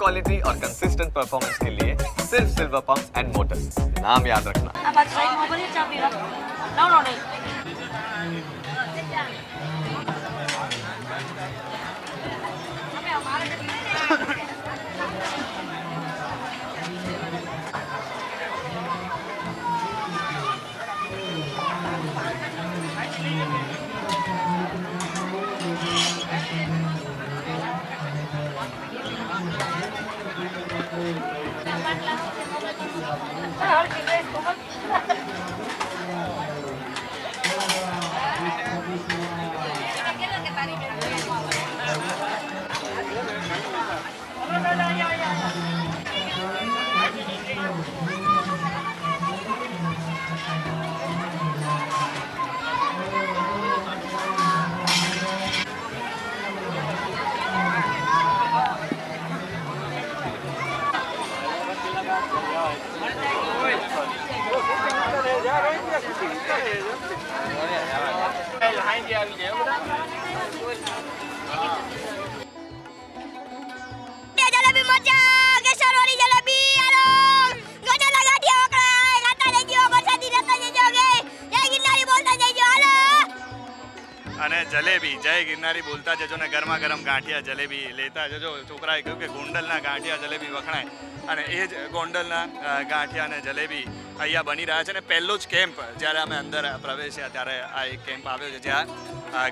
Quality और consistent performance के लिए सिर्फ सिल्वर पंप्स एंड मोटर्स, नाम याद रखना। આ બાજુ સાઈડમાં ભરી ચાવી રાખ. નવરો નહીં. જલેબી મરચા કેસરવાળી જલેબી આલો ગોટાલા ગાંઠિયા ઓકળાય ગાતા જઈજો વરસાદી રસ્તા જઈજો કે જય ગિરનારી બોલતા જઈજો હાલો અને જલેબી જય ગિરનારી બોલતા જજો ને ગરમા ગરમ ગાંઠિયા જલેબી લેતા જજો. છોકરાએ કહ્યું કે ગોંડલના ગાંઠિયા જલેબી વખણાય અને એ જ ગોંડલના ગાંઠિયા અને જલેબી અહીંયા બની રહ્યા છે. અને પહેલો જ કેમ્પ જ્યારે અમે અંદર પ્રવેશ્યા ત્યારે આ એક કેમ્પ આવ્યો છે જ્યાં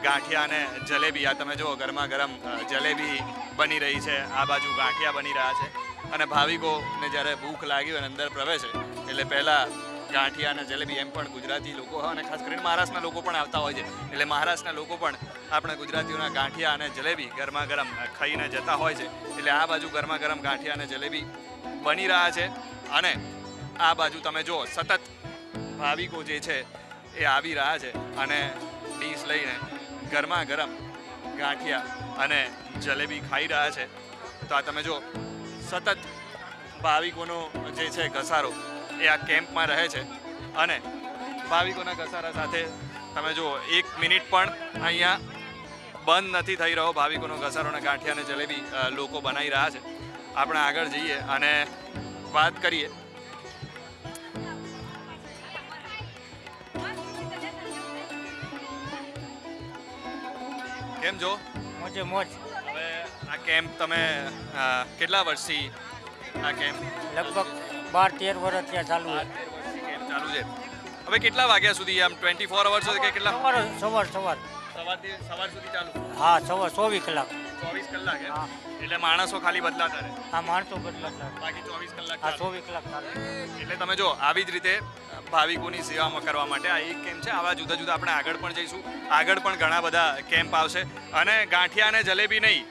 ગાંઠિયા અને જલેબી આ તમે જુઓ ગરમા ગરમ જલેબી બની રહી છે, આ બાજુ ગાંઠિયા બની રહ્યા છે. અને ભાવિકોને જ્યારે ભૂખ લાગી હોય અને અંદર પ્રવેશે એટલે પહેલાં ગાંઠિયા અને જલેબી એમ પણ ગુજરાતી લોકો હોય અને ખાસ કરીને મહારાષ્ટ્રના લોકો પણ આવતા હોય છે એટલે મહારાષ્ટ્રના લોકો પણ આપણે ગુજરાતીઓના ગાંઠિયા અને જલેબી ગરમા ગરમ ખાઈને જતા હોય છે. એટલે આ બાજુ ગરમા ગરમ ગાંઠિયા અને જલેબી બની રહ્યા છે અને આ બાજુ તમે જુઓ સતત ભાવિકો જે છે એ આવી રહ્યા છે અને ડીશ લઈને ગરમા ગરમ ગાંઠિયા અને જલેબી ખાઈ રહ્યા છે. તો આ તમે જુઓ સતત ભાવિકોનો જે છે ઘસારો એ આ કેમ્પમાં રહે છે અને ભાવિકોના ઘસારા સાથે તમે જુઓ 1 મિનિટ પણ અહીંયા બંધ નથી થઈ રહ્યો. ભાવિકોનો ઘસારો અને ગાંઠિયા અને જલેબી લોકો બનાવી રહ્યા છે. આપણે આગળ જઈએ અને વાત કરીએ. કેમ છો? મોજે મોજ. હવે આ કેમ્પ તમે કેટલા વર્ષથી આ કેમ્પ? લગભગ 12-13 વર્ષ ત્યાં ચાલુ છે. 13 વર્ષથી કેમ્પ ચાલુ છે. હવે કેટલા વાગ્યા સુધી આમ 24 અવર્સ કે કેટલા? સવાર સવાર સુધી ચાલુ? હા, સવાર 24 કલાક. 24 કલાક એમ? હા. એટલે માણસો ખાલી બદલાતા રહે, આ માણસો બદલાતા બાકી 24 કલાક હા ચાલુ. 24 કલાક ચાલે. એટલે તમે જો આવી જ રીતે ભાવિકોની સેવામાં કરવા માટે આ એક કેમ્પ છે. આવા જુદા જુદા આપણે આગળ પણ જઈશું. આગળ પણ ઘણા બધા કેમ્પ આવશે અને ગાંઠિયા અને જલેબી નહીં,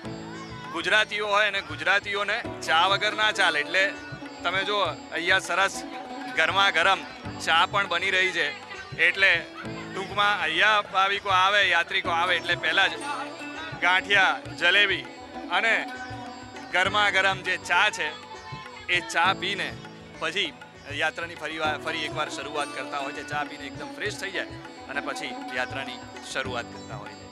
ગુજરાતીઓ હોય અને ગુજરાતીઓને ચા વગર ના ચાલે. એટલે તમે જો અહીંયા સરસ ગરમા ગરમ ચા પણ બની રહી છે. એટલે ટૂંકમાં અહીંયા ભાવિકો આવે, યાત્રિકો આવે એટલે પહેલાં જ ગાંઠિયા જલેબી અને ગરમા ગરમ જે ચા છે એ ચા પીને પછી યાત્રાની ફરી એકવાર શરૂઆત કરતા હોય છે. ચા પીને એકદમ ફ્રેશ થઈ જાય અને પછી યાત્રાની શરૂઆત કરતા હોય છે.